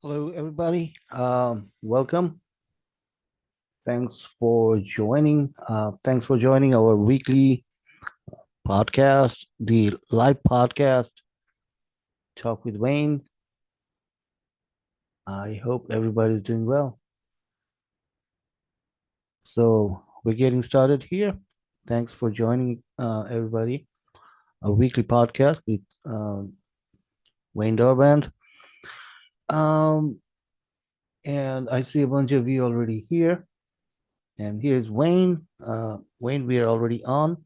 Hello, everybody. Welcome. Thanks for joining our weekly podcast, the live podcast, Talk with Wayne. I hope everybody's doing well. So we're getting started here. Thanks for joining, everybody. A weekly podcast with Wayne Dorband. Um, and I see a bunch of you already here. And here's Wayne. Wayne, we are already on.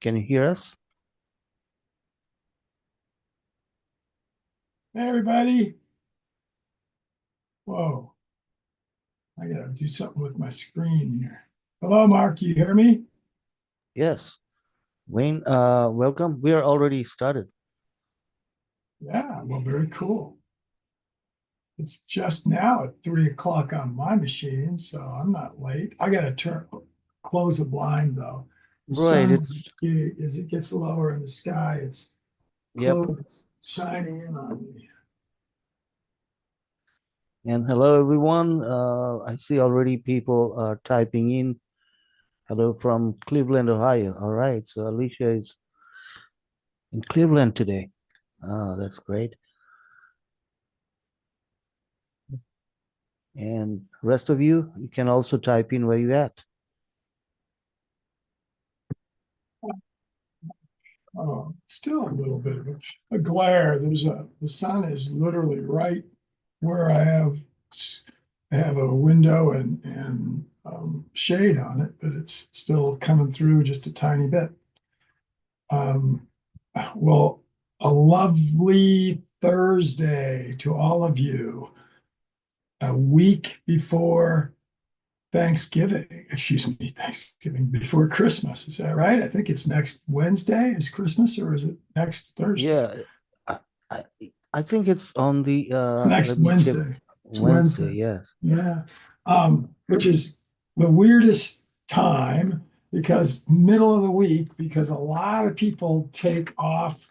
Can you hear us? Hey, everybody. Whoa, I gotta do something with my screen here. Hello, Mark, you hear me? Yes. Wayne, welcome. We are already started. Yeah, well, very cool. It's just now at 3 o'clock on my machine, so I'm not late. I gotta close the blind though. The Right. sun, It's as it gets lower in the sky, it's Yep. close, it's shining in on me. And hello, everyone. I see already people are typing in. Hello from Cleveland, Ohio. All right. So Alicia is in Cleveland today. Oh, that's great. And rest of you, you can also type in where you at. Still a little bit of a glare. The sun is literally right where I have a window and shade on it, but it's still coming through just a tiny bit. Um, well, a lovely Thursday to all of you. A week before Thanksgiving before Christmas. Is that right? I think it's next Wednesday is Christmas, or is it next Thursday? Yeah. I, I, I think it's on the, It's next let me check. Wednesday. It's Wednesday. Wednesday. Yes. Yeah. Which is the weirdest time because middle of the week, because a lot of people take off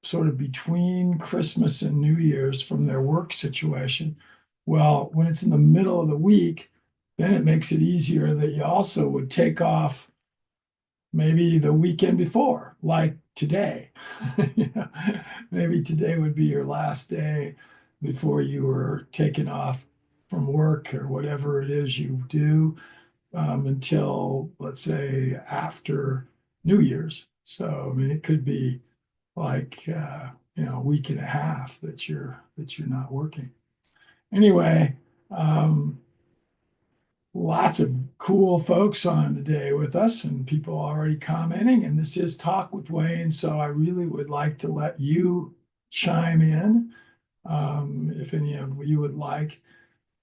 sort of between Christmas and New Year's from their work situation. Well, when it's in the middle of the week, then it makes it easier that you also would take off maybe the weekend before, like today. You know, maybe today would be your last day before you were taken off from work or whatever it is you do until, let's say, after New Year's. So, I mean, it could be like a week and a half that you're not working. Anyway, um, lots of cool folks on today with us and people already commenting. And this is Talk with Wayne. So I really would like to let you chime in if any of you would like.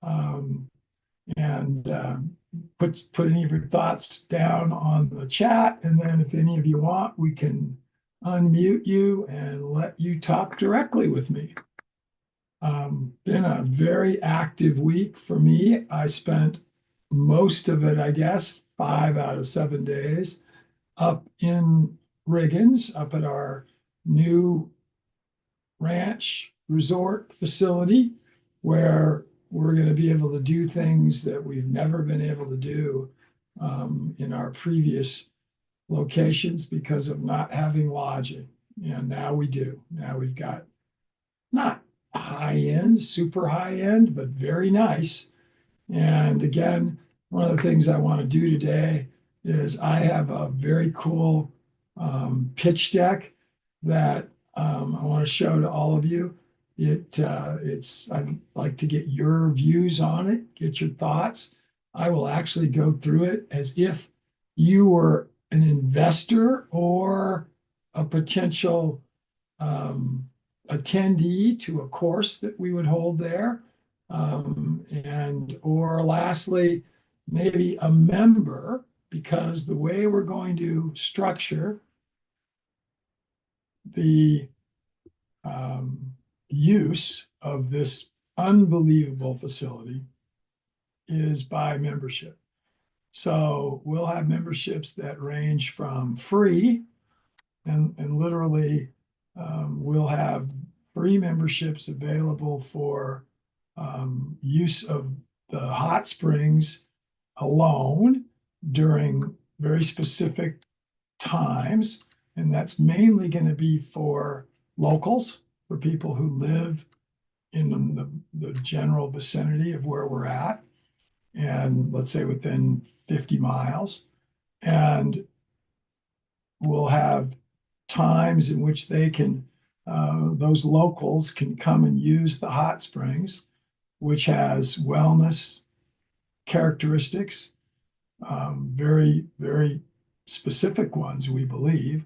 Um, and put any of your thoughts down on the chat. And then if any of you want, we can unmute you and let you talk directly with me. Been a very active week for me. I spent most of it, I guess, 5 out of 7 days up in Riggins, up at our new ranch resort facility, where we're going to be able to do things that we've never been able to do in our previous locations because of not having lodging. And now we do. Now we've got not high end, super high end, but very nice. And again, one of the things I want to do today is I have a very cool pitch deck that I want to show to all of you. I'd like to get your views on it, get your thoughts. I will actually go through it as if you were an investor or a potential um, attendee to a course that we would hold there. And or lastly, maybe a member, because the way we're going to structure the use of this unbelievable facility is by membership. So we'll have memberships that range from free and literally we'll have free memberships available for use of the hot springs alone during very specific times. And that's mainly going to be for locals, for people who live in the general vicinity of where we're at, and let's say within 50 miles. And we'll have times in which those locals can come and use the hot springs, which has wellness characteristics, very, very specific ones, we believe.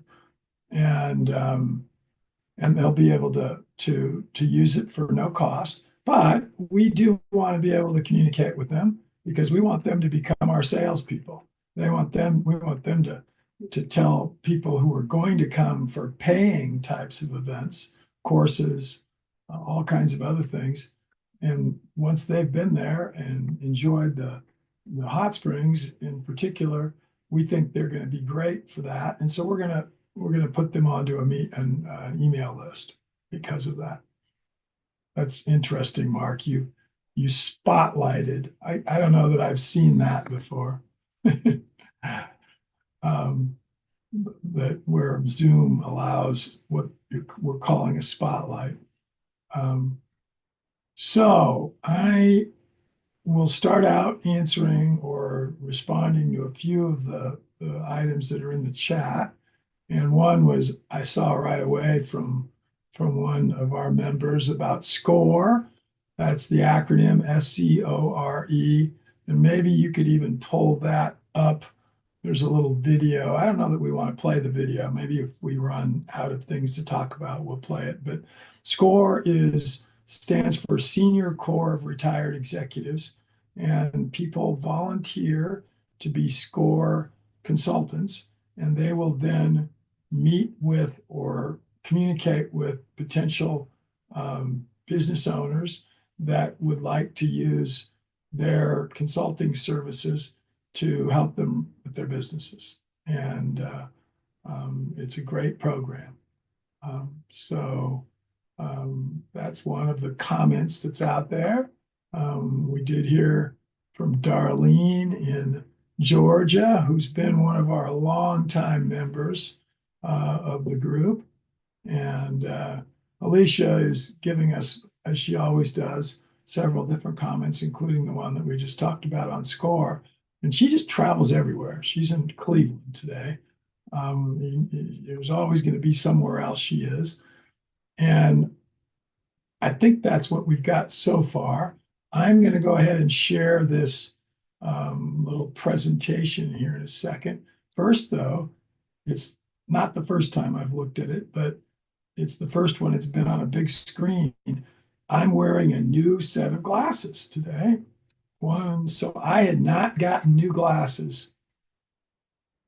And they'll be able to use it for no cost. But we do want to be able to communicate with them because we want them to become our salespeople. We want them to tell people who are going to come for paying types of events, courses, all kinds of other things. And once they've been there and enjoyed the hot springs in particular, we think they're going to be great for that. And so we're going to put them onto an email list because of that. That's interesting, Mark. You spotlighted. I don't know that I've seen that before. That where Zoom allows what we're calling a spotlight. So I will start out answering or responding to a few of the items that are in the chat. And one was I saw right away from one of our members about SCORE. That's the acronym SCORE. And maybe you could even pull that up. There's a little video. I don't know that we want to play the video. Maybe if we run out of things to talk about, we'll play it. But SCORE stands for Senior Corps of Retired Executives. And people volunteer to be SCORE consultants. And they will then meet with or communicate with potential business owners that would like to use their consulting services to help them with their businesses. And it's a great program. That's one of the comments that's out there. We did hear from Darlene in Georgia, who's been one of our longtime members of the group. And Alicia is giving us, as she always does, several different comments, including the one that we just talked about on SCORE. And she just travels everywhere. She's in Cleveland today. There's always going to be somewhere else she is. And I think that's what we've got so far. I'm going to go ahead and share this little presentation here in a second. First, though, it's not the first time I've looked at it, but it's the first one. It's been on a big screen. I'm wearing a new set of glasses today. So I had not gotten new glasses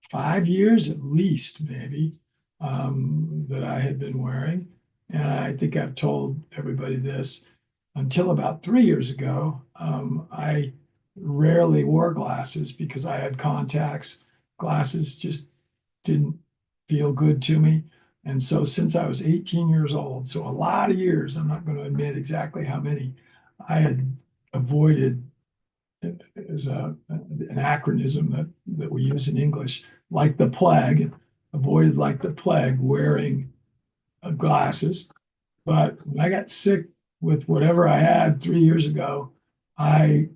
5 years at least, maybe, that I had been wearing. And I think I've told everybody this. Until about 3 years ago, I rarely wore glasses because I had contacts. Glasses just didn't feel good to me. And so since I was 18 years old, so a lot of years, I'm not going to admit exactly how many, I had avoided, as an acronym that we use in English, like the plague, avoided like the plague wearing glasses. But when I got sick with whatever I had 3 years ago, I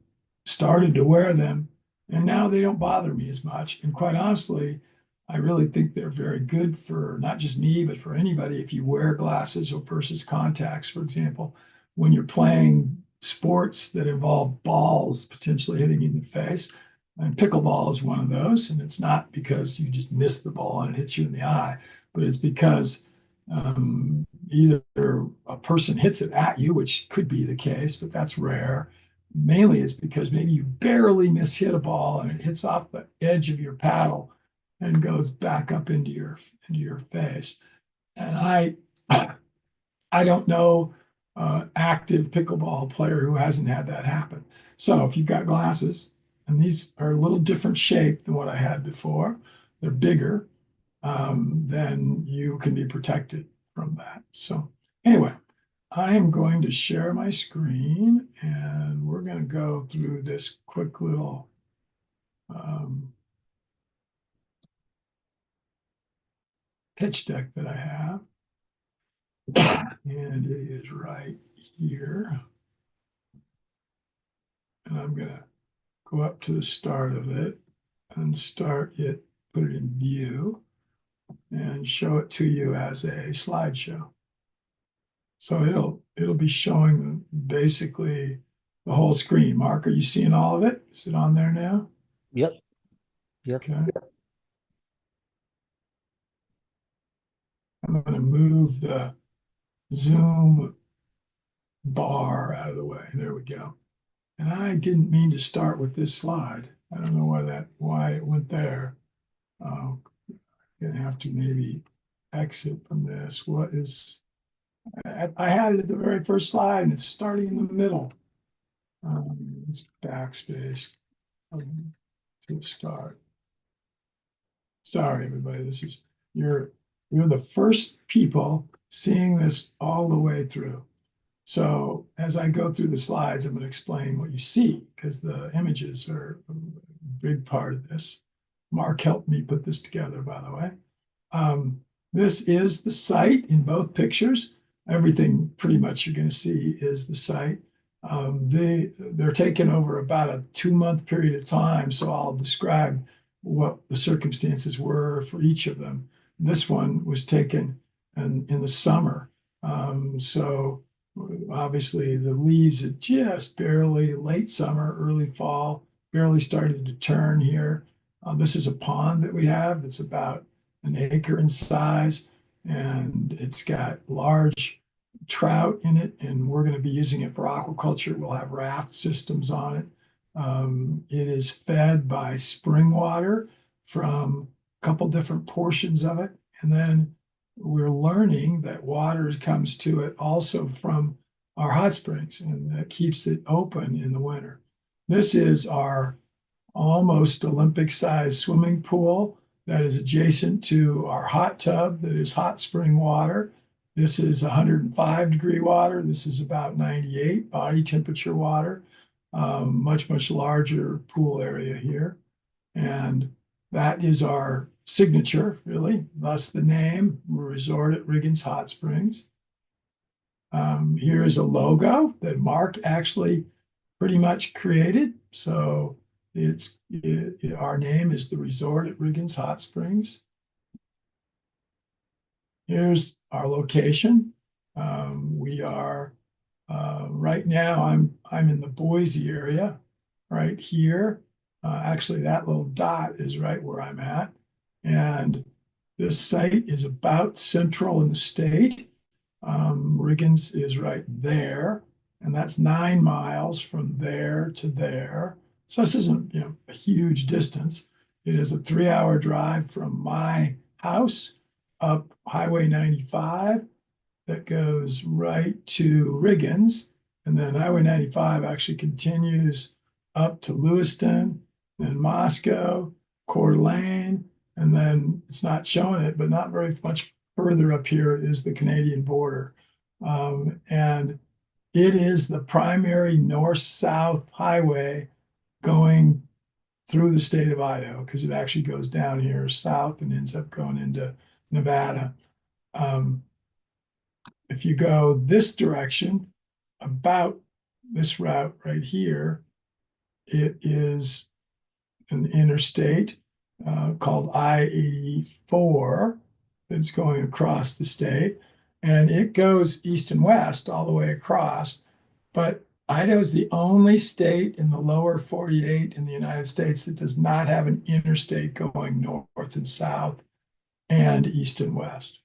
started to wear them, and now they don't bother me as much. And quite honestly, I really think they're very good for not just me, but for anybody. If you wear glasses or versus contacts, for example, when you're playing sports that involve balls potentially hitting you in the face, and pickleball is one of those. And it's not because you just miss the ball and it hits you in the eye, but it's because either a person hits it at you, which could be the case, but that's rare. Mainly it's because maybe you barely mishit a ball and it hits off the edge of your paddle and goes back up into your face. And I don't know active pickleball player who hasn't had that happen. So if you've got glasses, and these are a little different shape than what I had before, they're bigger, then you can be protected from that. So anyway, I am going to share my screen and we're going to go through this quick little pitch deck that I have. And it is right here. And I'm going to go up to the start of it and start it, put it in view and show it to you as a slideshow. So it'll be showing basically the whole screen. Mark, are you seeing all of it? Is it on there now? Yep. Yes. Okay. I'm going to move the Zoom bar out of the way. There we go. And I didn't mean to start with this slide. I don't know why it went there. I'm gonna have to maybe exit from this. I had it at the very first slide and it's starting in the middle. It's backspace to start. Sorry, everybody. You're the first people seeing this all the way through. So as I go through the slides, I'm going to explain what you see because the images are a big part of this. Mark helped me put this together, by the way. This is the site in both pictures. Everything pretty much you're going to see is the site. They're taken over about a 2-month period of time, so I'll describe what the circumstances were for each of them. This one was taken in the summer. So obviously the leaves are just barely late summer, early fall, barely started to turn here. This is a pond that we have. It's about an acre in size, and it's got large trout in it, and we're going to be using it for aquaculture. We'll have raft systems on it. It is fed by spring water from a couple different portions of it, and then we're learning that water comes to it also from our hot springs, and that keeps it open in the winter. This is our almost Olympic-sized swimming pool that is adjacent to our hot tub that is hot spring water. This is 105-degree water. This is about 98 body temperature water. Much, much larger pool area here. And that is our signature, really, thus the name, Resort at Riggins Hot Springs. Here is a logo that Mark actually pretty much created. So our name is the Resort at Riggins Hot Springs. Here's our location. We are right now. I'm in the Boise area, right here. Actually, that little dot is right where I'm at, and this site is about central in the state. Riggins is right there, and that's 9 miles from there to there. So this isn't a huge distance. It is a 3-hour drive from my house up Highway 95 that goes right to Riggins, and then Highway 95 actually continues up to Lewiston, then Moscow, Coeur d'Alene, and then it's not showing it, but not very much further up here is the Canadian border. And it is the primary north-south highway going through the state of Idaho because it actually goes down here south and ends up going into Nevada. If you go this direction, about this route right here, it is an interstate called I-84 that's going across the state. And it goes east and west all the way across. But Idaho is the only state in the lower 48 in the United States that does not have an interstate going north and south and east and west.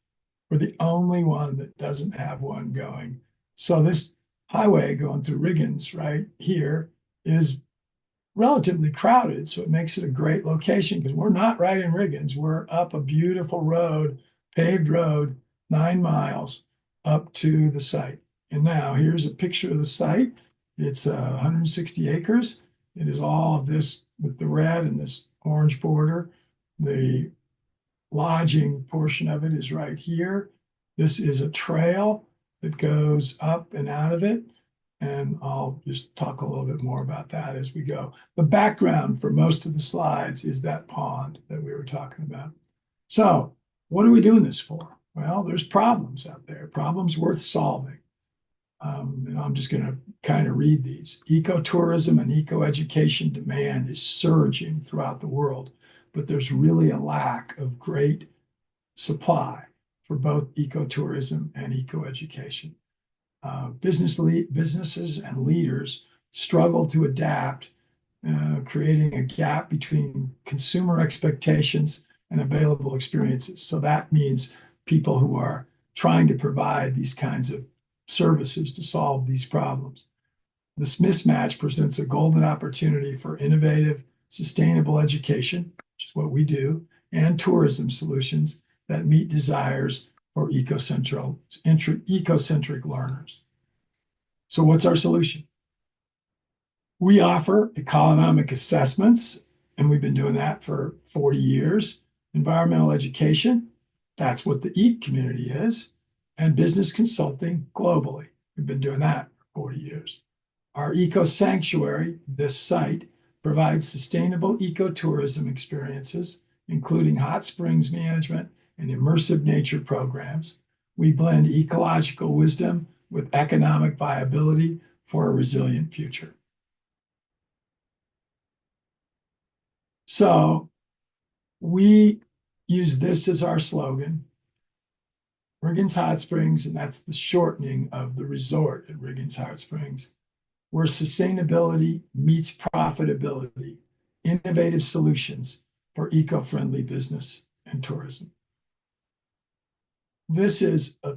We're the only one that doesn't have one going. So this highway going through Riggins right here is relatively crowded. So it makes it a great location because we're not right in Riggins. We're up a beautiful road, paved road, 9 miles up to the site. And now here's a picture of the site. It's 160 acres. It is all of this with the red and this orange border. The lodging portion of it is right here. This is a trail that goes up and out of it. And I'll just talk a little bit more about that as we go. The background for most of the slides is that pond that we were talking about. So what are we doing this for? Well, there's problems out there, problems worth solving. And I'm just going to kind of read these. Ecotourism and ecoeducation demand is surging throughout the world, but there's really a lack of great supply for both ecotourism and ecoeducation. Businesses and leaders struggle to adapt, creating a gap between consumer expectations and available experiences. So that means people who are trying to provide these kinds of services to solve these problems. This mismatch presents a golden opportunity for innovative, sustainable education, which is what we do, and tourism solutions that meet desires for ecocentric learners. So what's our solution? We offer economic assessments, and we've been doing that for 40 years. Environmental education, that's what the EAT community is, and business consulting globally. We've been doing that for 40 years. Our eco sanctuary, this site, provides sustainable ecotourism experiences, including hot springs management and immersive nature programs. We blend ecological wisdom with economic viability for a resilient future. So we use this as our slogan, Riggins Hot Springs, and that's the shortening of the resort at Riggins Hot Springs, where sustainability meets profitability, innovative solutions for eco-friendly business and tourism. This is a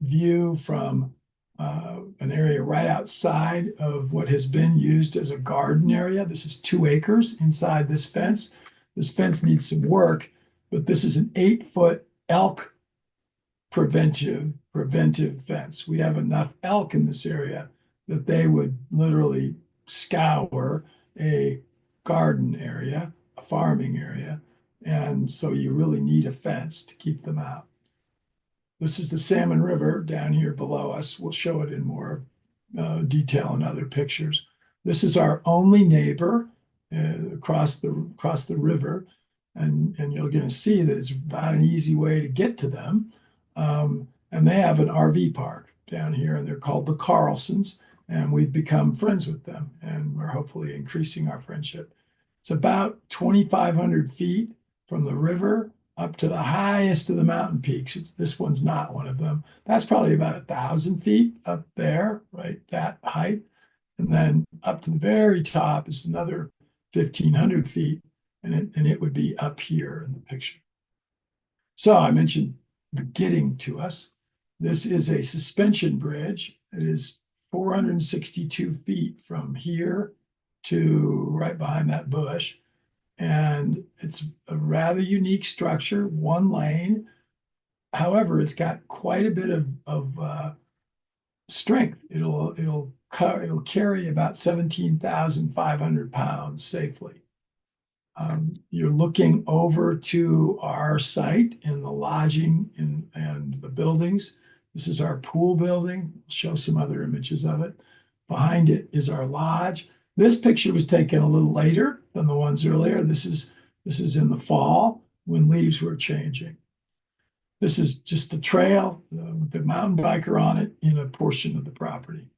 view from an area right outside of what has been used as a garden area. This is 2 acres inside this fence. This fence needs some work, but this is an 8-foot elk preventive fence. We have enough elk in this area that they would literally scour a garden area, a farming area. And so you really need a fence to keep them out. This is the Salmon River down here below us. We'll show it in more detail in other pictures. This is our only neighbor across the river. And you're going to see that it's not an easy way to get to them. And they have an RV park down here, and they're called the Carlsons. And we've become friends with them, and we're hopefully increasing our friendship. It's about 2,500 feet from the river up to the highest of the mountain peaks. This one's not one of them. That's probably about 1,000 feet up there, right? That height. And then up to the very top is another 1,500 feet, and it would be up here in the picture. So I mentioned the getting to us. This is a suspension bridge. It is 462 feet from here to right behind that bush. And it's a rather unique structure, 1 lane. However, it's got quite a bit of strength. It'll carry about 17,500 pounds safely. You're looking over to our site in the lodging and the buildings. This is our pool building. I'll show some other images of it. Behind it is our lodge. This picture was taken a little later than the ones earlier. This is in the fall when leaves were changing. This is just a trail with the mountain biker on it in a portion of the property.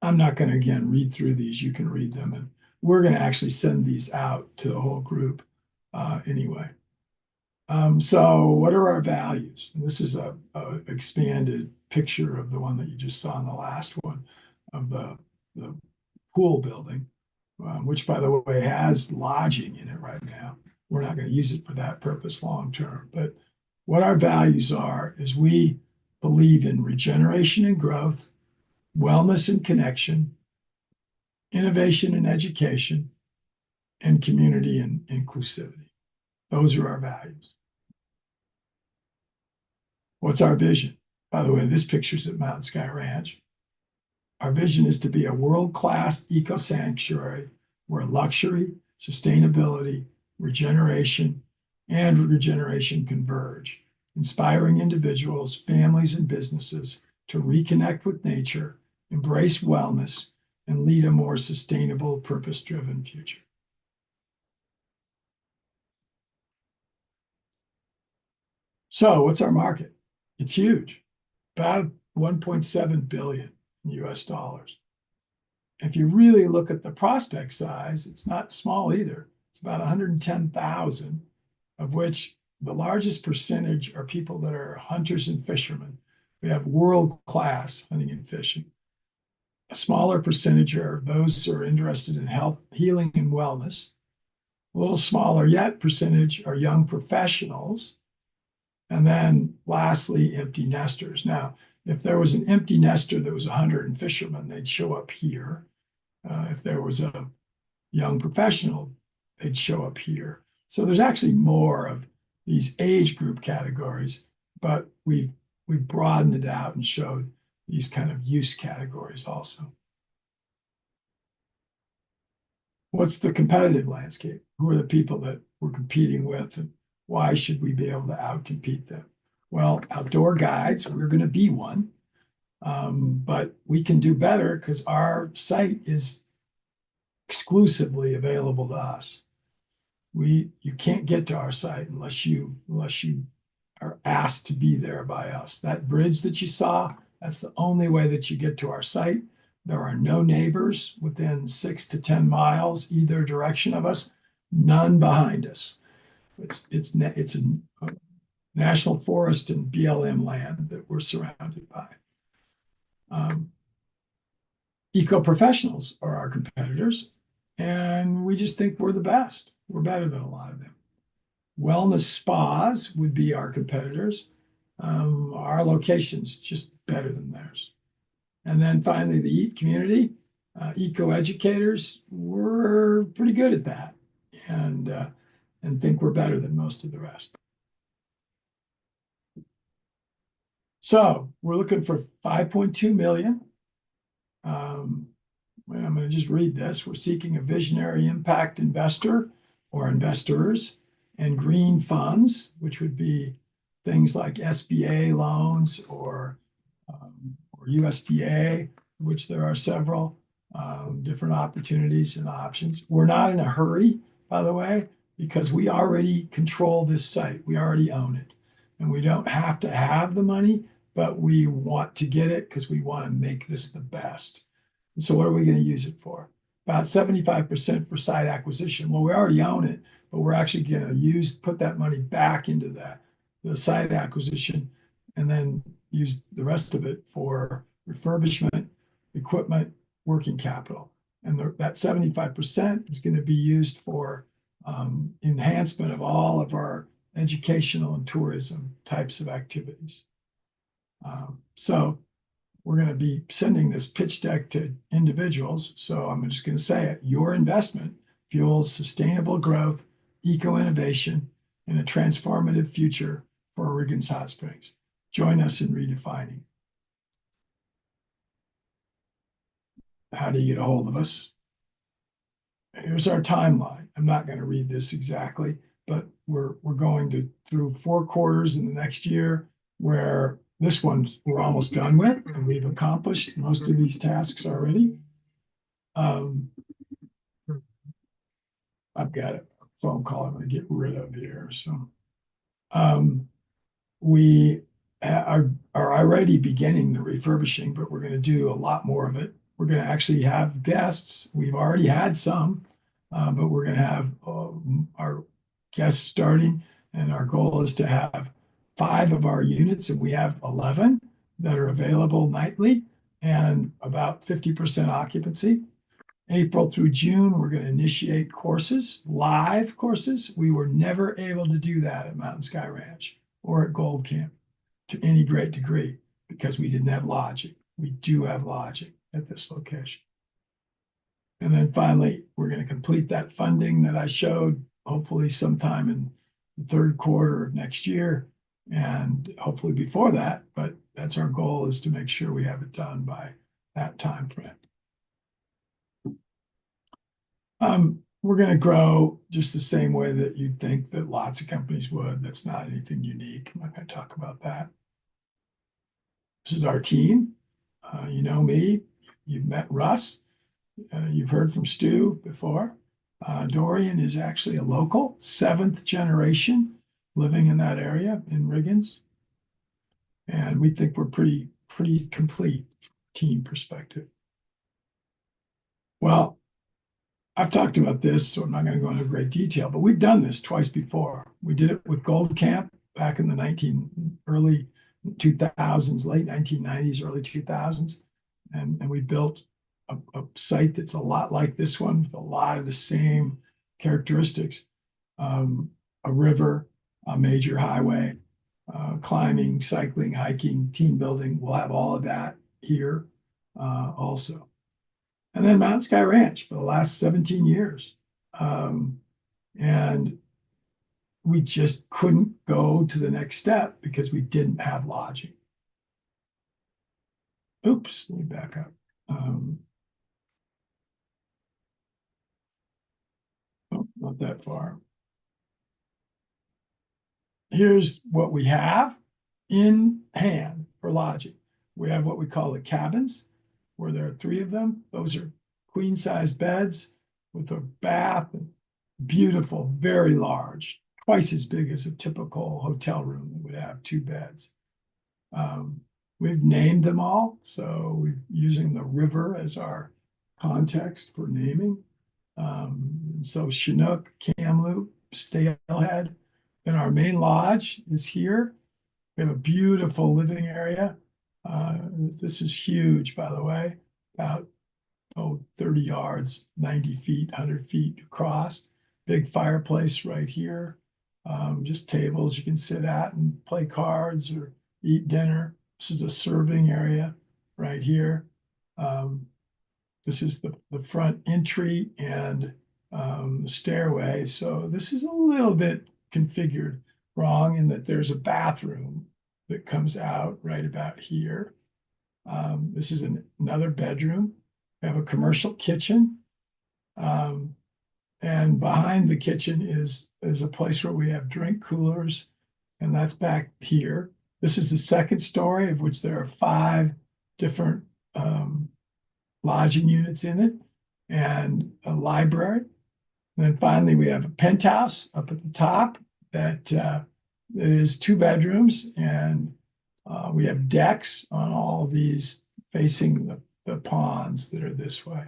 I'm not going to, again, read through these. You can read them. And we're going to actually send these out to the whole group anyway. So what are our values? And this is a expanded picture of the one that you just saw in the last one of the pool building, which, by the way, has lodging in it right now. We're not going to use it for that purpose long term. But what our values are is we believe in regeneration and growth, wellness and connection, innovation and education, and community and inclusivity. Those are our values. What's our vision? By the way, this picture's at Mountain Sky Ranch. Our vision is to be a world-class eco-sanctuary where luxury, sustainability, regeneration, and regeneration converge. inspiring individuals, families, and businesses to reconnect with nature, embrace wellness, and lead a more sustainable, purpose-driven future. So what's our market? It's huge, about 1.7 billion US dollars. If you really look at the prospect size, it's not small either. It's about 110,000, of which the largest percentage are people that are hunters and fishermen. We have world-class hunting and fishing. A smaller percentage are those who are interested in health, healing, and wellness. A little smaller yet percentage are young professionals. And then lastly, empty nesters. Now, if there was an empty nester that was a hunter and fisherman, they'd show up here. If there was a young professional, they'd show up here. So there's actually more of these age group categories, but we've broadened it out and showed these kind of use categories also. What's the competitive landscape? Who are the people that we're competing with, and why should we be able to outcompete them? Well, outdoor guides, we're going to be one, but we can do better because our site is exclusively available to us. You can't get to our site unless you are asked to be there by us. That bridge that you saw, that's the only way that you get to our site. There are no neighbors within 6 to 10 miles either direction of us, none behind us. It's a national forest and BLM land that we're surrounded by. Eco professionals are our competitors, and we just think we're the best. We're better than a lot of them. Wellness spas would be our competitors. Our location's just better than theirs. And then finally, the EAT community, eco educators, we're pretty good at that, and think we're better than most of the rest. So we're looking for 5.2 million. I'm going to just read this. We're seeking a visionary impact investor or investors and green funds, which would be things like SBA loans or USDA, which there are several different opportunities and options. We're not in a hurry, by the way, because we already control this site. We already own it. And we don't have to have the money, but we want to get it because we want to make this the best. And so what are we going to use it for? About 75% for site acquisition. Well, we already own it, but we're actually going to put that money back into the site acquisition, and then use the rest of it for refurbishment, equipment, working capital. And that 75% is going to be used for enhancement of all of our educational and tourism types of activities. So we're going to be sending this pitch deck to individuals. So I'm just going to say it. Your investment fuels sustainable growth, eco-innovation, and a transformative future for Oregon's hot springs. Join us in redefining. How do you get a hold of us? Here's our timeline. I'm not going to read this exactly, but we're going through 4 quarters in the next year, where this one we're almost done with, and we've accomplished most of these tasks already. I've got a phone call I'm going to get rid of here. So we are already beginning the refurbishing, but we're going to do a lot more of it. We're going to actually have guests. We've already had some, but we're going to have our guests starting, and our goal is to have 5 of our units, and we have 11 that are available nightly and about 50% occupancy. April through June, we're going to initiate courses, live courses. We were never able to do that at Mountain Sky Ranch or at Gold Camp to any great degree because we didn't have lodging. We do have lodging at this location. And then finally, we're going to complete that funding that I showed, hopefully sometime in the 3rd quarter of next year, and hopefully before that, but that's our goal, is to make sure we have it done by that time frame. we're going to grow just the same way that you'd think that lots of companies would. That's not anything unique. I'm not going to talk about that. This is our team. You know me. You've met Russ. You've heard from Stu before. Dorian is actually a local, seventh generation living in that area in Riggins. And we think we're pretty complete team perspective. Well, I've talked about this, so I'm not going to go into great detail, but we've done this twice before. We did it with Gold Camp back in the early 2000s, late 1990s, early 2000s. And we built a site that's a lot like this one with a lot of the same characteristics. A river, a major highway, climbing, cycling, hiking, team building. We'll have all of that here also. And then Mountain Sky Ranch for the last 17 years. And we just couldn't go to the next step because we didn't have lodging. Oops, let me back up. Oh, not that far. Here's what we have in hand for lodging. We have what we call the cabins, where there are 3 of them. Those are queen size beds with a bath, and beautiful, very large, twice as big as a typical hotel room that would have 2 beds. We've named them all, so we're using the river as our context for naming. So Chinook, Kamloops, Stalehead, and our main lodge is here. We have a beautiful living area. This is huge, by the way, about 30 yards, 90 feet, 100 feet across. Big fireplace right here. Just tables you can sit at and play cards or eat dinner. This is a serving area right here. This is the front entry and stairway. So this is a little bit configured wrong in that there's a bathroom that comes out right about here. This is another bedroom. We have a commercial kitchen. And behind the kitchen is a place where we have drink coolers, and that's back here. This is the second story, of which there are 5 different lodging units in it, and a library. And then finally, we have a penthouse up at the top that is 2 bedrooms, and we have decks on all these facing the ponds that are this way.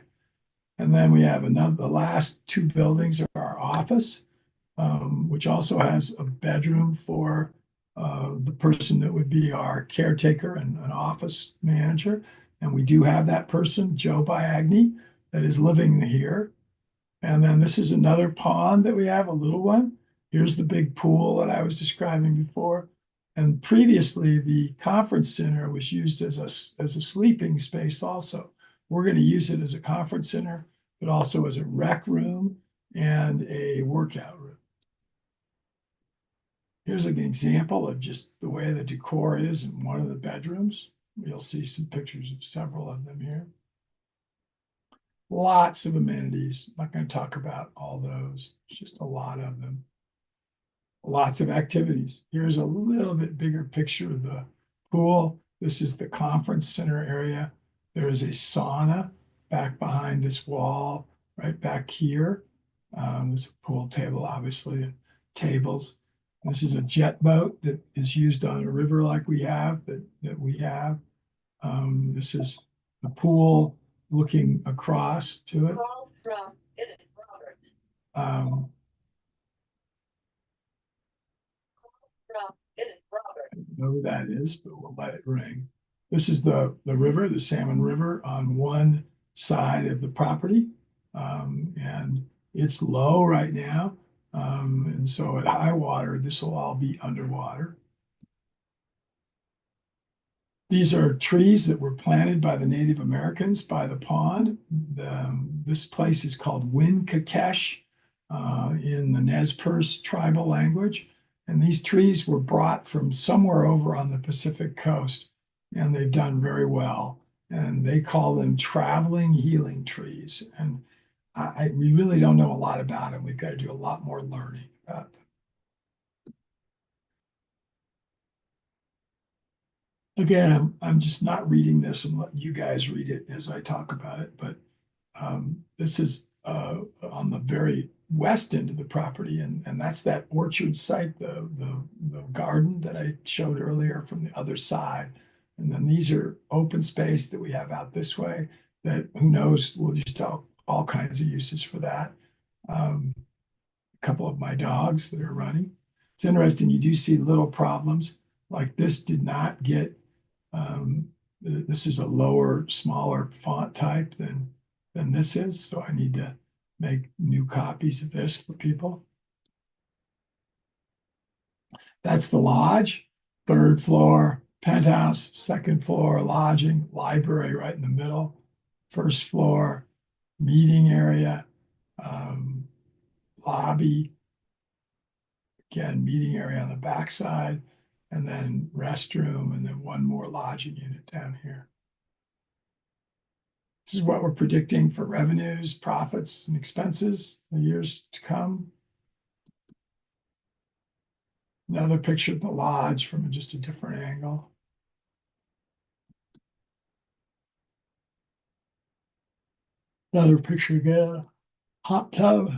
And then we have the last 2 buildings are our office, which also has a bedroom for the person that would be our caretaker and an office manager. And we do have that person, Joe Biagni, that is living here. And then this is another pond that we have, a little one. Here's the big pool that I was describing before. And previously, the conference center was used as a sleeping space also. We're going to use it as a conference center, but also as a rec room and a workout room. Here's an example of just the way the decor is in one of the bedrooms. You'll see some pictures of several of them here. Lots of amenities. I'm not going to talk about all those, just a lot of them. Lots of activities. Here's a little bit bigger picture of the pool. This is the conference center area. There is a sauna back behind this wall, right back here. There's a pool table, obviously, and tables. This is a jet boat that is used on a river like we have, that we have. This is the pool looking across to it. I don't know who that is, but we'll let it ring. This is the river, the Salmon River, on one side of the property. And it's low right now. And so at high water, this will all be underwater. These are trees that were planted by the Native Americans by the pond. This place is called Winkakesh in the Nez Perce tribal language. And these trees were brought from somewhere over on the Pacific coast, and they've done very well. And they call them traveling healing trees. And we really don't know a lot about them. We've got to do a lot more learning about them. Again, I'm just not reading this and letting you guys read it as I talk about it, but this is on the very west end of the property, and that's that orchard site, the garden that I showed earlier from the other side. And then these are open space that we have out this way that who knows, we'll just all kinds of uses for that. A couple of my dogs that are running. It's interesting, you do see little problems like this did not get this is a lower, smaller font type than this is, so I need to make new copies of this for people. That's the lodge, third floor, penthouse, second floor, lodging, library right in the middle, first floor, meeting area, um, lobby, again, meeting area on the backside, and then restroom, and then one more lodging unit down here. This is what we're predicting for revenues, profits, and expenses in the years to come. Another picture of the lodge from just a different angle. Another picture again. Hot tub.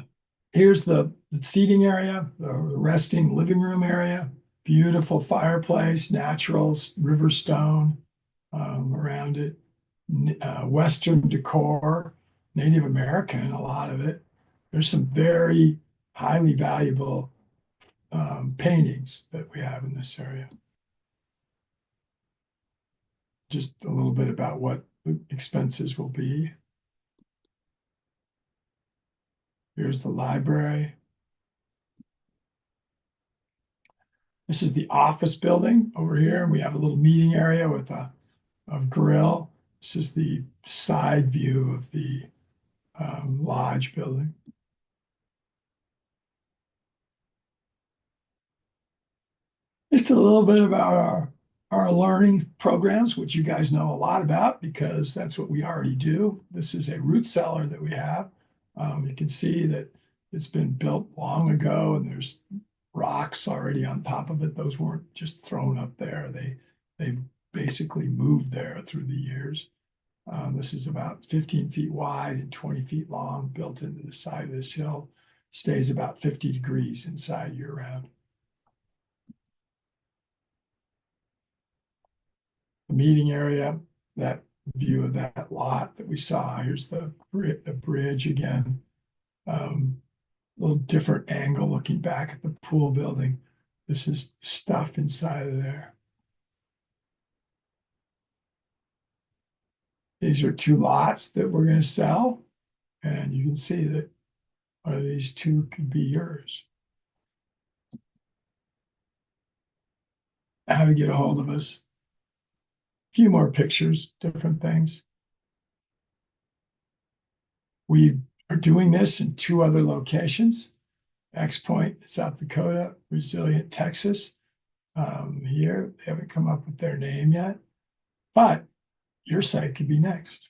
Here's the seating area, the resting living room area. Beautiful fireplace, natural river stone around it. Western decor, Native American, a lot of it. There's some very highly valuable paintings that we have in this area. Just a little bit about what the expenses will be. Here's the library. This is the office building over here. We have a little meeting area with a grill. This is the side view of the lodge building. Just a little bit about our learning programs, which you guys know a lot about because that's what we already do. This is a root cellar that we have. You can see that it's been built long ago and there's rocks already on top of it. Those weren't just thrown up there. They basically moved there through the years. This is about 15 feet wide and 20 feet long, built into the side of this hill. Stays about 50 degrees inside year round. The meeting area, that view of that lot that we saw. Here's the bridge again. A little different angle looking back at the pool building. This is stuff inside of there. These are two lots that we're going to sell. And you can see that one of these two could be yours. How to get a hold of us. A few more pictures, different things. We are doing this in two other locations. X Point, South Dakota, Resilient, Texas. Here, they haven't come up with their name yet, but your site could be next.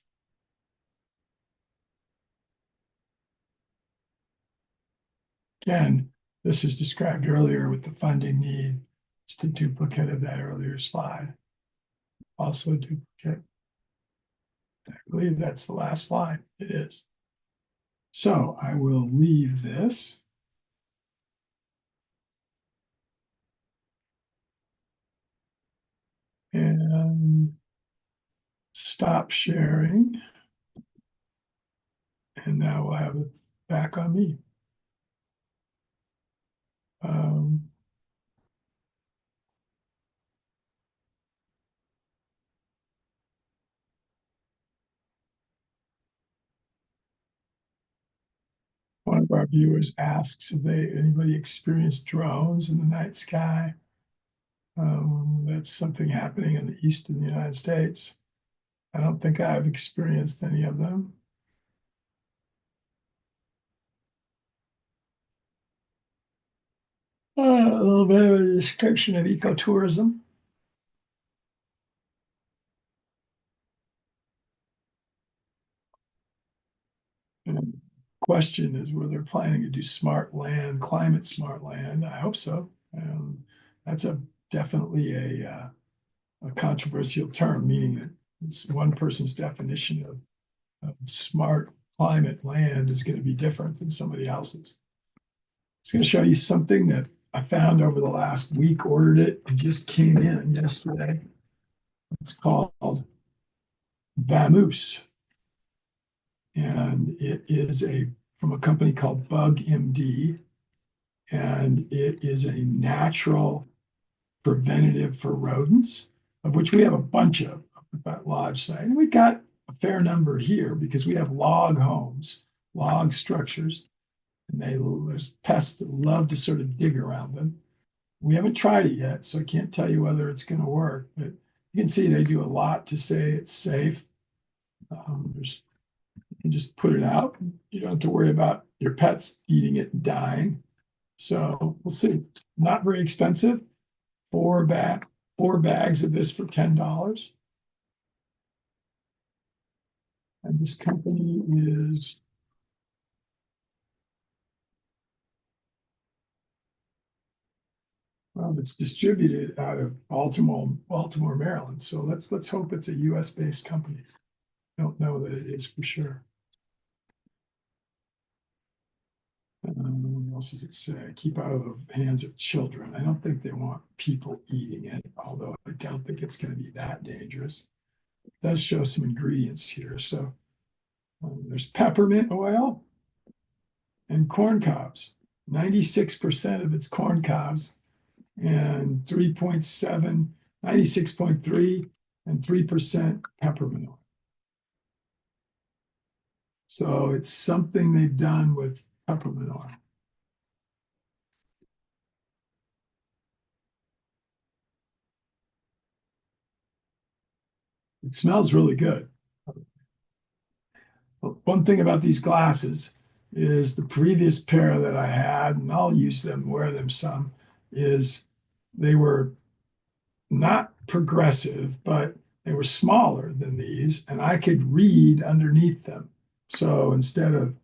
Again, this is described earlier with the funding need. Just a duplicate of that earlier slide. Also a duplicate. I believe that's the last slide. It is. So I will leave this. And stop sharing. And now we'll have it back on me. One of our viewers asks if anybody experienced drones in the night sky. That's something happening in the eastern United States. I don't think I've experienced any of them. A little bit of a description of ecotourism. And question is whether they're planning to do smart land, climate smart land. I hope so. That's definitely a controversial term, meaning that it's one person's definition of smart climate land is going to be different than somebody else's. It's going to show you something that I found over the last week, ordered it, and just came in yesterday. It's called Vamoose. And it is from a company called Bug MD. And it is a natural preventative for rodents, of which we have a bunch of at that lodge site. And we got a fair number here because we have log homes, log structures, and there's pests that love to sort of dig around them. We haven't tried it yet, so I can't tell you whether it's going to work, but you can see they do a lot to say it's safe. You can just put it out. You don't have to worry about your pets eating it and dying. So we'll see. Not very expensive. Four bags of this for $10. And this company is it's distributed out of Baltimore, Maryland. So let's hope it's a US based company. Don't know that it is for sure. What else does it say? Keep out of the hands of children. I don't think they want people eating it, although I don't think it's going to be that dangerous. It does show some ingredients here. So there's peppermint oil and corn cobs. 96% of it's corn cobs and 3.7, 96.3 and 3% peppermint oil. So it's something they've done with peppermint oil. It smells really good. One thing about these glasses is the previous pair that I had, and I'll use them, wear them some, is they were not progressive, but they were smaller than these, and I could read underneath them. So instead of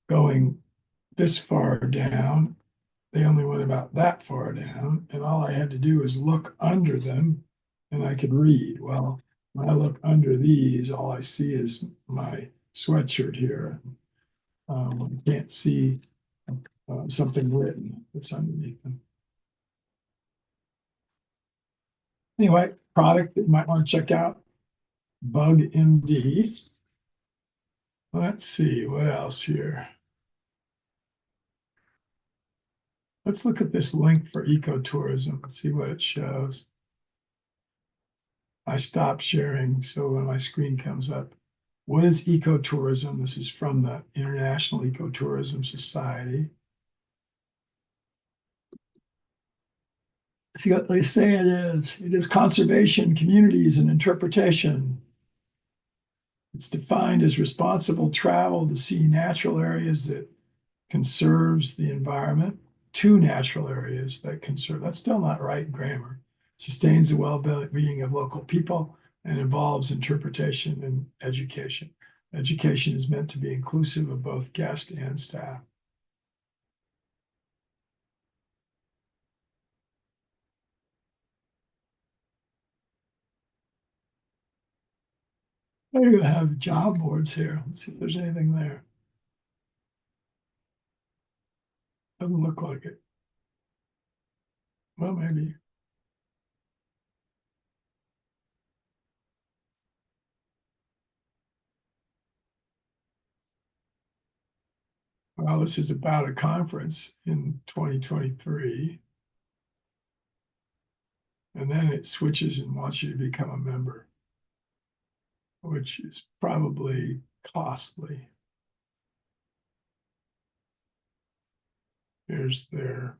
going this far down, they only went about that far down, and all I had to do was look under them, and I could read. Well, when I look under these, all I see is my sweatshirt here. You can't see something written that's underneath them. Anyway, product that you might want to check out, Bug MD. Let's see, what else here? Let's look at this link for ecotourism and see what it shows. I stopped sharing, so when my screen comes up, what is ecotourism? This is from the International Ecotourism Society. See what they say it is. It is conservation, communities, and interpretation. It's defined as responsible travel to see natural areas that conserves the environment, to natural areas that conserve. That's still not right grammar. Sustains the well-being of local people and involves interpretation and education. Education is meant to be inclusive of both guest and staff. I'm going to have job boards here. Let's see if there's anything there. Doesn't look like it. Well, maybe. Well, this is about a conference in 2023. And then it switches and wants you to become a member, which is probably costly. Here's their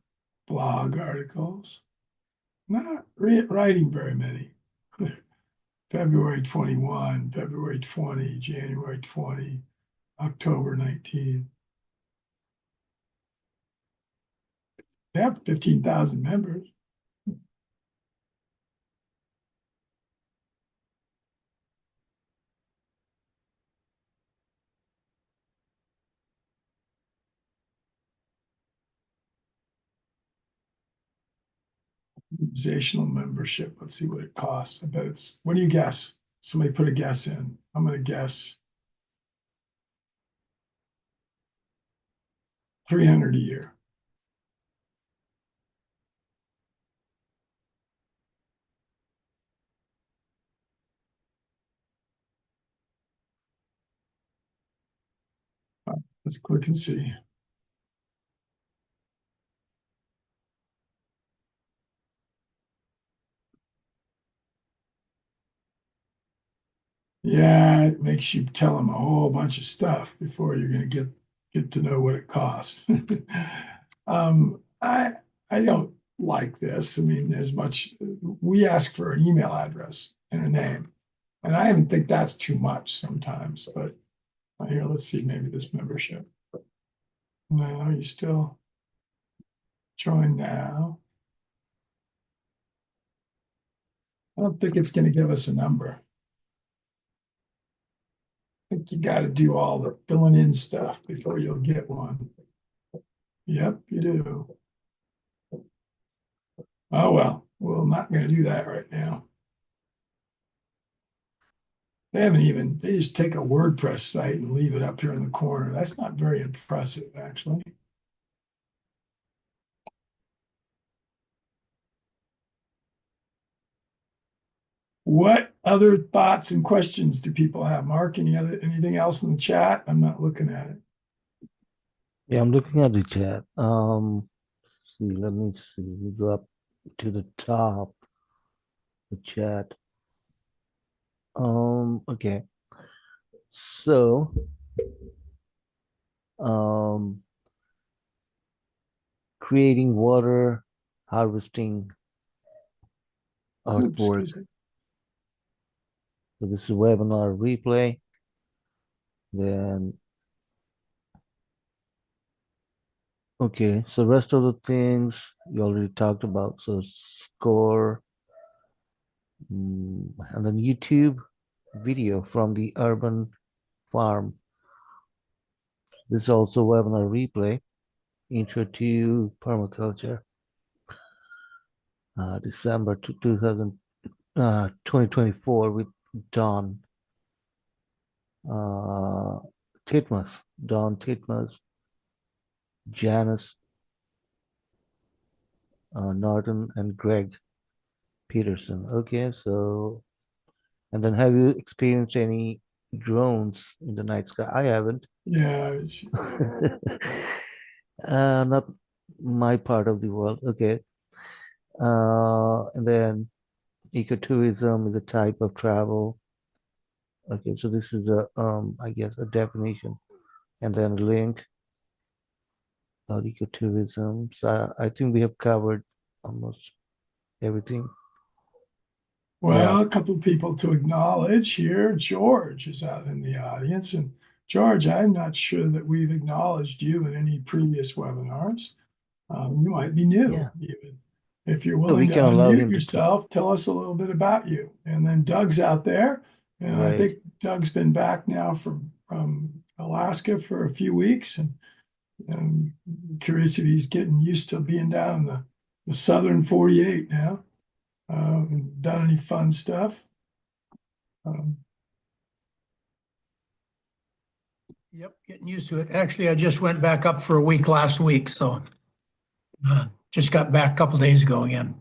blog articles. Not writing very many. February 21, February 20, January 20, October 19. They have 15,000 members. Organizational membership. Let's see what it costs. I bet it's, what do you guess? Somebody put a guess in. I'm gonna guess 300 a year. Let's click and see. Yeah, it makes you tell them a whole bunch of stuff before you're gonna get to know what it costs. I don't like this. I mean, as much, we ask for an email address and a name. And I even think that's too much sometimes, but here, let's see, maybe this membership. No, you still join now. I don't think it's gonna give us a number. I think you gotta do all the filling in stuff before you'll get one. Yep, you do. Oh, well, we're not gonna do that right now. They just take a WordPress site and leave it up here in the corner. That's not very impressive, actually. What other thoughts and questions do people have? Mark, anything else in the chat? I'm not looking at it. Yeah, I'm looking at the chat. See, let me see. We go up to the top, the chat. Okay. So, um, creating water harvesting Oops, artwork. excuse me. So this is webinar replay. Then, okay, so rest of the things you already talked about. So score, and then YouTube video from the urban farm. This is also webinar replay. Intro to permaculture. December 2024 with Don Titmus, Don Titmus, Janice Norton, and Greg Peterson. Okay, so, and then have you experienced any drones in the night sky? I haven't. Yeah, Not my part of the world. Okay. And then ecotourism is a type of travel. Okay, so this is a I guess a definition, and then a link about ecotourism. So I think we have covered almost everything. Yeah, well, a couple of people to acknowledge here. George is out in the audience. And George, I'm not sure that we've acknowledged you in any previous webinars. You might be new, yeah. even. If you're So we willing to can allow unmute him to talk. yourself, tell us a little bit about you. And then Doug's out there. And I Right. think Doug's been back now from Alaska for a few weeks. And I'm curious if he's getting used to being down in the southern 48 now. Done any fun stuff? Um, Yep, getting used to it. Actually, I just went back up for a week last week, so just got back a couple days ago again.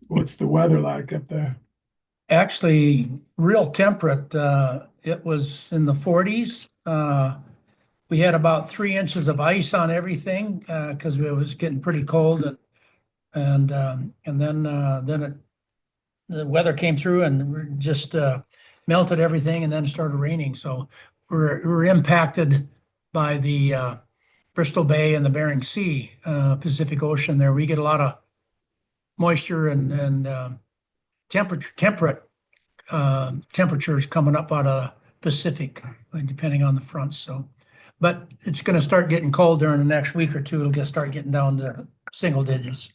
what's the weather like up there? Actually, real temperate. It was in the 40s. We had about 3 inches of ice on everything because it was getting pretty cold, and then the weather came through and just melted everything, and then it started raining. So we're impacted by the Bristol Bay and the Bering Sea, Pacific Ocean. There, we get a lot of moisture and temperate temperatures coming up out of Pacific, depending on the fronts. So, but it's going to start getting cold during the next week or two. It'll start getting down to single digits.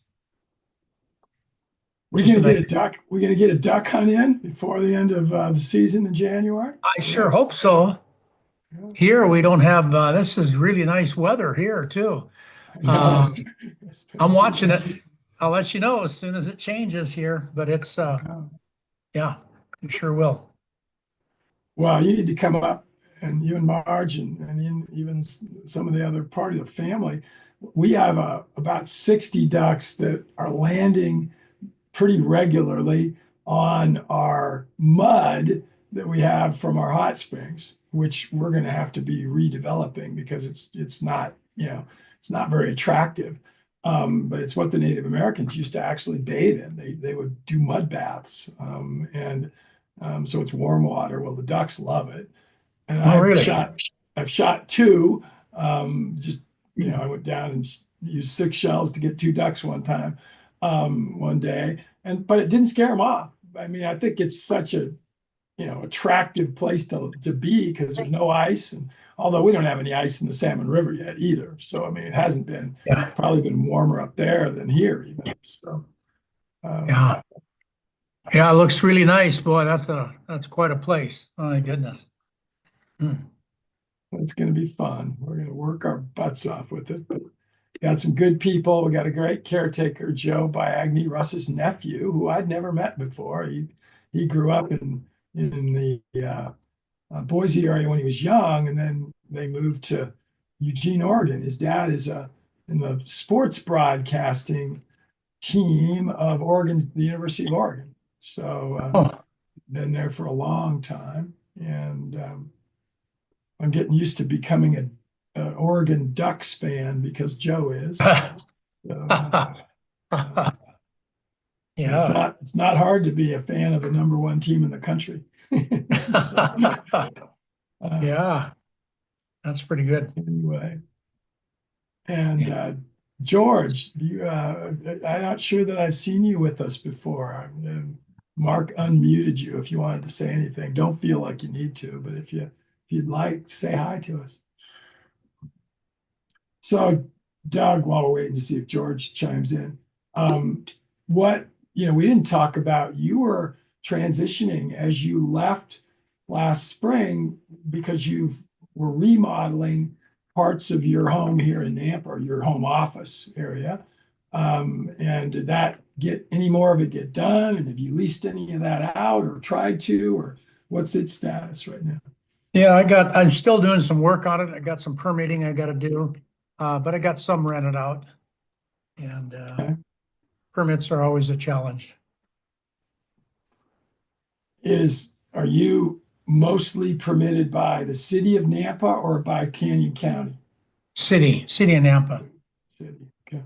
We're Just gonna a get a duck. We're gonna get a duck hunt in before the end of the season in January. I sure hope so. Yeah. Here we don't have. This is really nice weather here too. I know. I'm watching it. I'll let you know as soon as it changes here, but it's, Oh. yeah, you sure will. Well, you need to come up, and you and Marge and even some of the other part of the family. We have about 60 ducks that are landing pretty regularly on our mud that we have from our hot springs, which we're going to have to be redeveloping because it's not, it's not very attractive. But it's what the Native Americans used to actually bathe in. They would do mud baths, and so it's warm water. Well, the ducks love it, and Oh, really? I've shot two. Just I went down and used 6 shells to get 2 ducks one time, one day, but it didn't scare them off. I mean, I think it's such a attractive place to be because there's no ice, and although we don't have any ice in the Salmon River yet either, so I mean, it hasn't been. Yeah, It's probably been warmer up there than here even. So yeah. Yeah, it looks really nice. Boy, that's quite a place. My goodness. Hmm. it's going to be fun. We're going to work our butts off with it. But got some good people. We got a great caretaker, Joe Biagni, Russ's nephew, who I'd never met before. He grew up in the Boise area when he was young, and then they moved to Eugene, Oregon. His dad is in the sports broadcasting team of the University of Oregon. So Oh, been there for a long time, and I'm getting used to becoming a Oregon Ducks fan because Joe is. So, yeah. it's not hard to be a fan of the number one team in the country. So, Yeah, that's pretty good. anyway, and George, I'm not sure that I've seen you with us before. Mark unmuted you if you wanted to say anything. Don't feel like you need to, but if you'd like, say hi to us. So, Doug, while we're waiting to see if George chimes in, what we didn't talk about, you were transitioning as you left last spring because you were remodeling parts of your home here in Nampa, or your home office area. And did that get any more of it get done? And have you leased any of that out or tried to, or what's its status right now? Yeah, I'm still doing some work on it. I got some permitting I gotta do. But I got some rented out, and Okay. permits are always a challenge. Are you mostly permitted by the city of Nampa or by Canyon County? City of Nampa. City, okay.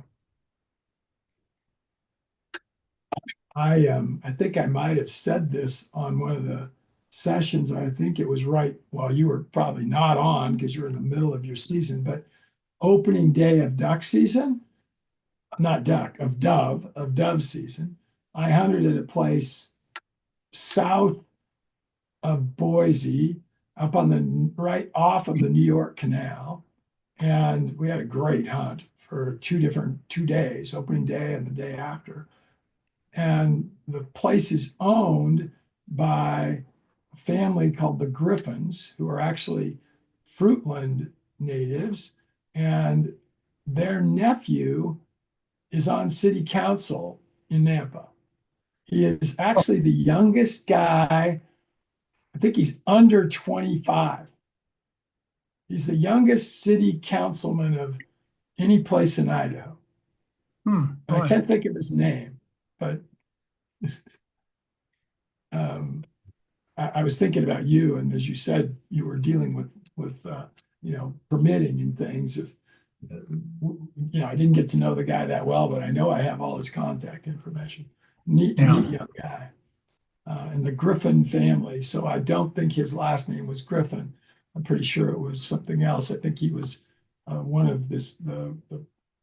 I think I might have said this on one of the sessions. I think it was right while you were probably not on because you're in the middle of your season, but opening day of duck season, not duck, of dove season, I hunted at a place south of Boise, up on the right off of the New York Canal. And we had a great hunt for 2 days, opening day and the day after. And the place is owned by a family called the Griffins, who are actually Fruitland natives. And their nephew is on city council in Nampa. He is actually the youngest guy. I think he's under 25. He's the youngest city councilman of any place in Idaho. I can't think of his name, but I was thinking about you, and as you said, you were dealing with permitting and things. If I didn't get to know the guy that well, but I know I have all his contact information. Neat young guy. And the Griffin family. So I don't think his last name was Griffin. I'm pretty sure it was something else. I think he was one of the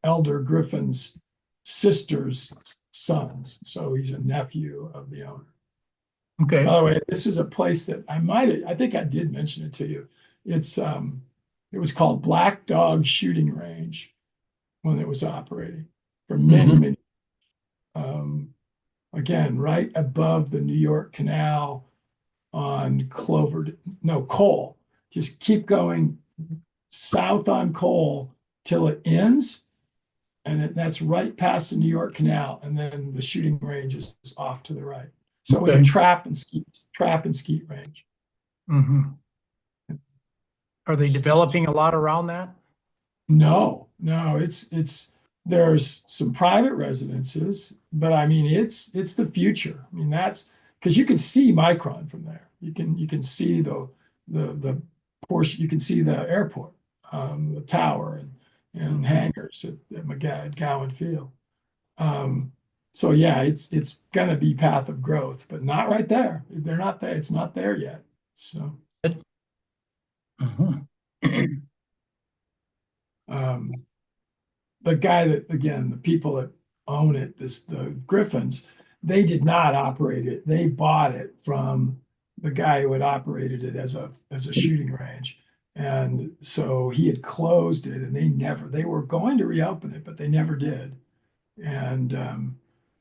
elder Griffin's sister's sons. So he's a nephew of the owner. Okay. By the way, this is a place that I think I did mention it to you. It was called Black Dog Shooting Range when it was operating for many. Again, right above the New York Canal on Cole. Just keep going south on Cole till it ends. And that's right past the New York Canal, and then the shooting range is off to the right. So it was a Okay. trap and skeet range. Mhm. Are they developing a lot around that? No, there's some private residences, but I mean it's the future. I mean that's because you can see Micron from there. You can see the portion. You can see the airport, the tower, and hangars at McGowan Field. Um, so yeah, it's gonna be path of growth, but not right there. They're not there. It's not there yet. So Mhm. um, the guy that again, the people that own it, the Griffins, they did not operate it. They bought it from the guy who had operated it as a shooting range. And so he had closed it and they were going to reopen it, but they never did. And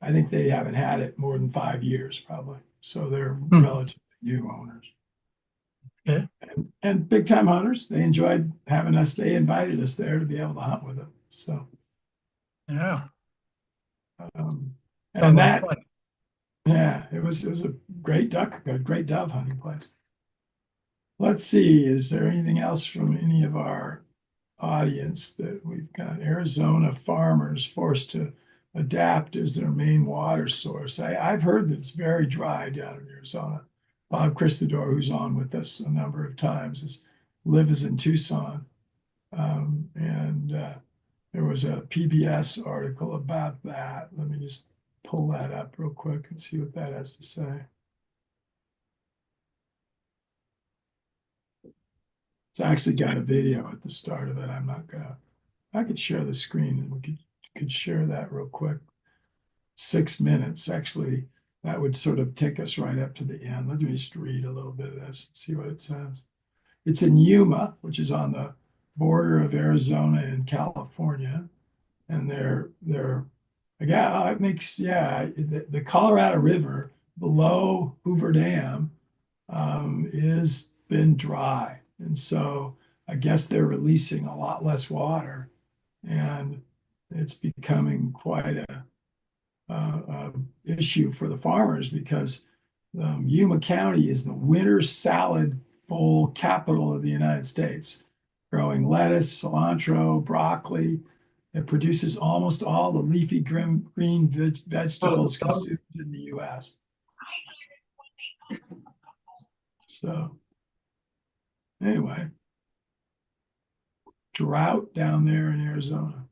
I think they haven't had it more than 5 years, probably. So they're relatively new owners. Okay. And big time hunters. They enjoyed having us. They invited us there to be able to hunt with them. So, Yeah. um, Sounds and like that, fun. yeah, it was a great dove hunting place. Let's see, is there anything else from any of our audience that we've got? Arizona farmers forced to adapt as their main water source. I've heard that it's very dry down in Arizona. Bob Christador, who's on with us a number of times, lives in Tucson. And there was a PBS article about that. Let me just pull that up real quick and see what that has to say. It's actually got a video at the start of it. I could share the screen and we could share that real quick. 6 minutes, actually, that would sort of take us right up to the end. Let me just read a little bit of this, see what it says. It's in Yuma, which is on the border of Arizona and California. And they're again, it makes, yeah, the Colorado River below Hoover Dam is been dry. And so I guess they're releasing a lot less water and it's becoming quite a issue for the farmers because Yuma County is the winter salad bowl capital of the United States, growing lettuce, cilantro, broccoli. It produces almost all the leafy green vegetables consumed in the U.S. So anyway, drought down there in Arizona.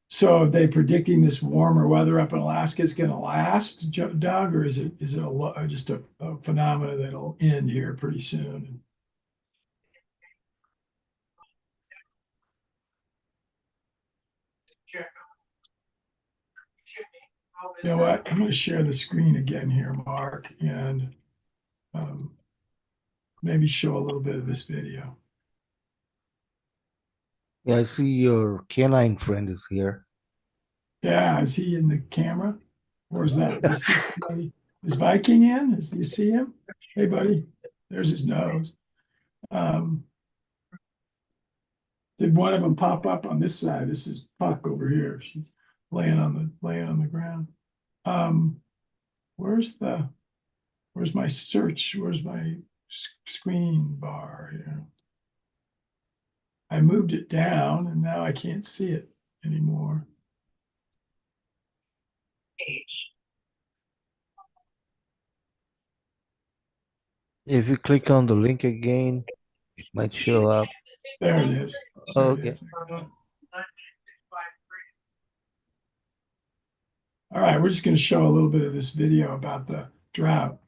So are they predicting this warmer weather up in Alaska is going to last, Doug, or is it just a phenomenon that'll end here pretty soon? You know what? I'm going to share the screen again here, Mark, and um, maybe show a little bit of this video. Yeah, I see your canine friend is here. Yeah, is he in the camera? Or is that, you see somebody, is Viking in? You see him? Hey, buddy, there's his nose. Um, did one of them pop up on this side? This is Puck over here. She's laying on the ground. Um, where's my search? Where's my screen bar here? I moved it down and now I can't see it anymore. If you click on the link again, it might show up. There it is. There it Okay. is. All right, we're just going to show a little bit of this video about the drought.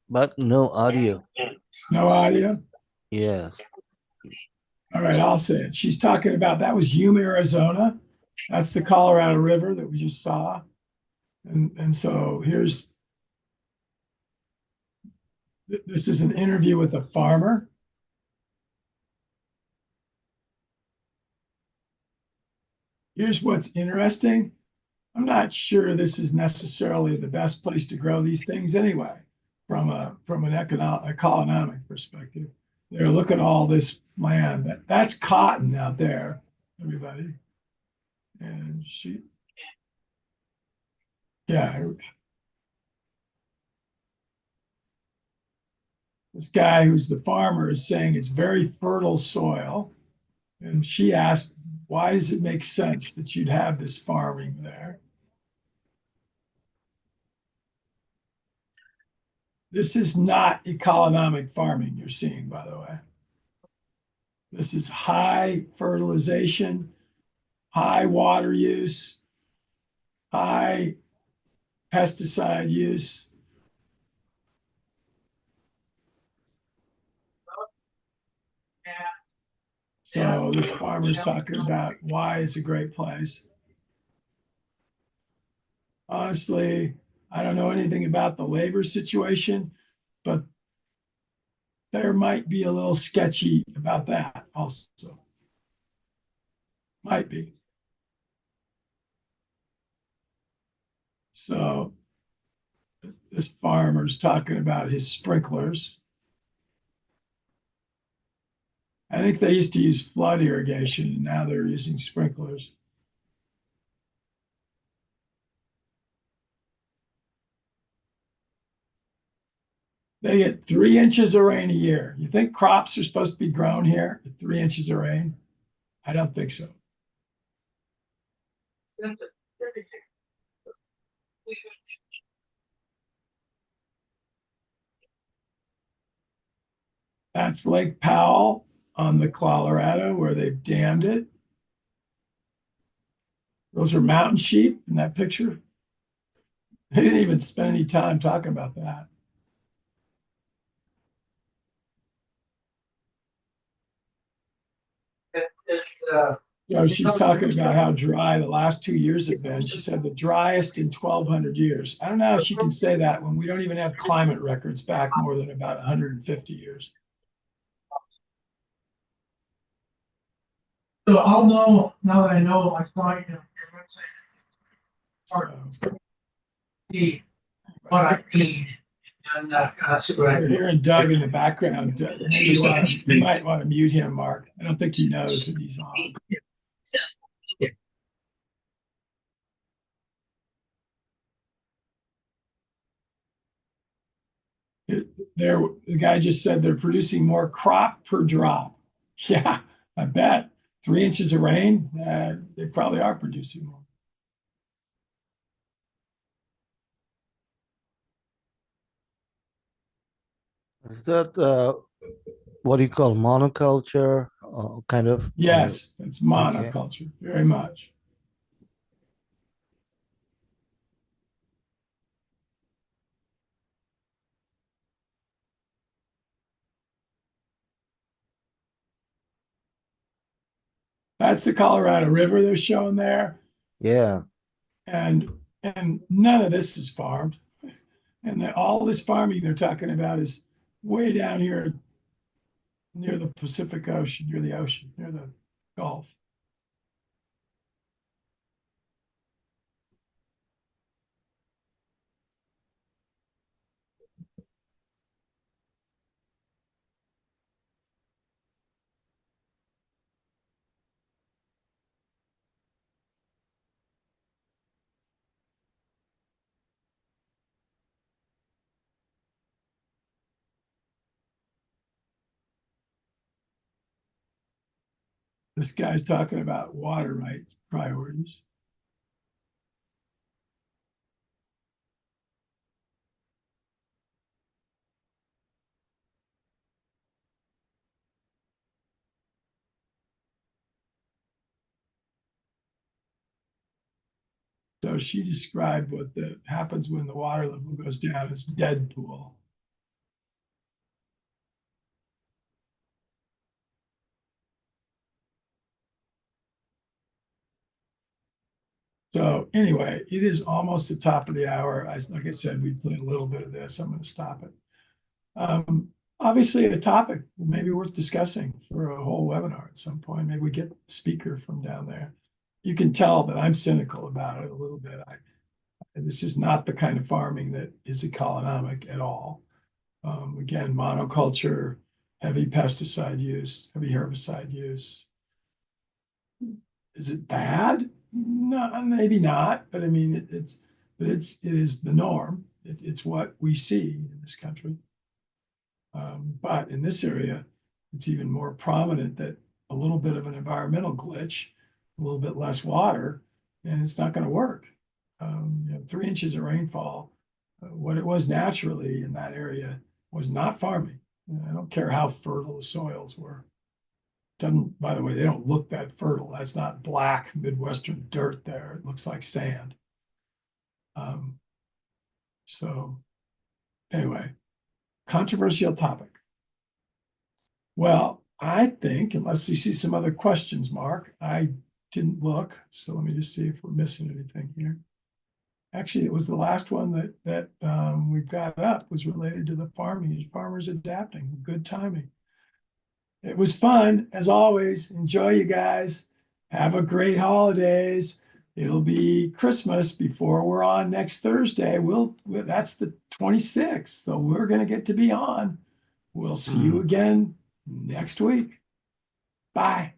But no audio. No audio? Yes. All right, I'll say it. She's talking about that was Yuma, Arizona. That's the Colorado River that we just saw. And so this is an interview with a farmer. Here's what's interesting. I'm not sure this is necessarily the best place to grow these things anyway, from an economic perspective. There, look at all this land. That's cotton out there, everybody. And yeah, this guy who's the farmer is saying it's very fertile soil. And she asked, why does it make sense that you'd have this farming there? This is not economic farming you're seeing, by the way. This is high fertilization, high water use, high pesticide use. So this farmer's talking about why it's a great place. Honestly, I don't know anything about the labor situation, but there might be a little sketchy about that also. Might be. So this farmer's talking about his sprinklers. I think they used to use flood irrigation and now they're using sprinklers. They get 3 inches of rain a year. You think crops are supposed to be grown here at 3 inches of rain? I don't think so. That's Lake Powell on the Colorado where they've dammed it. Those are mountain sheep in that picture. They didn't even spend any time talking about that. So she's talking about how dry the last 2 years have been. She said the driest in 1,200 years. I don't know how she can say that when we don't even have climate records back more than about 150 years. So I'll know, now that I know, I saw you your website. So, See what I need. And that's we're right. hearing Doug in the background. Maybe you might want to mute him, Mark. I don't think he knows that he's on. The guy just said they're producing more crop per drop. Yeah, I bet. 3 inches of rain, they probably are producing more. Is that what do you call monoculture? Kind of. Yes, it's monoculture, very much. That's the Colorado River they're showing there. Yeah. And none of this is farmed. And all this farming they're talking about is way down here near the Pacific Ocean, near the ocean, near the Gulf. This guy's talking about water rights priorities. So she described what happens when the water level goes down as dead pool. So anyway, it is almost the top of the hour. Like I said, we played a little bit of this. I'm going to stop it. Obviously, a topic maybe worth discussing for a whole webinar at some point. Maybe we get a speaker from down there. you can tell that I'm cynical about it a little bit. This is not the kind of farming that is economic at all. Again, monoculture, heavy pesticide use, heavy herbicide use. Is it bad? No, maybe not. But I mean, it is the norm. It's what we see in this country. But in this area, it's even more prominent that a little bit of an environmental glitch, a little bit less water, and it's not going to work. 3 inches of rainfall, what it was naturally in that area was not farming. I don't care how fertile the soils were. Doesn't, by the way, they don't look that fertile. That's not black Midwestern dirt there. It looks like sand. So anyway, controversial topic. Well, I think, unless you see some other questions, Mark, I didn't look. So let me just see if we're missing anything here. Actually, it was the last one that we got up was related to the farming, farmers adapting. Good timing. It was fun, as always. Enjoy, you guys. Have a great holidays. It'll be Christmas before we're on next Thursday. That's the 26th, so we're going to get to be on. We'll see you again next week. Bye.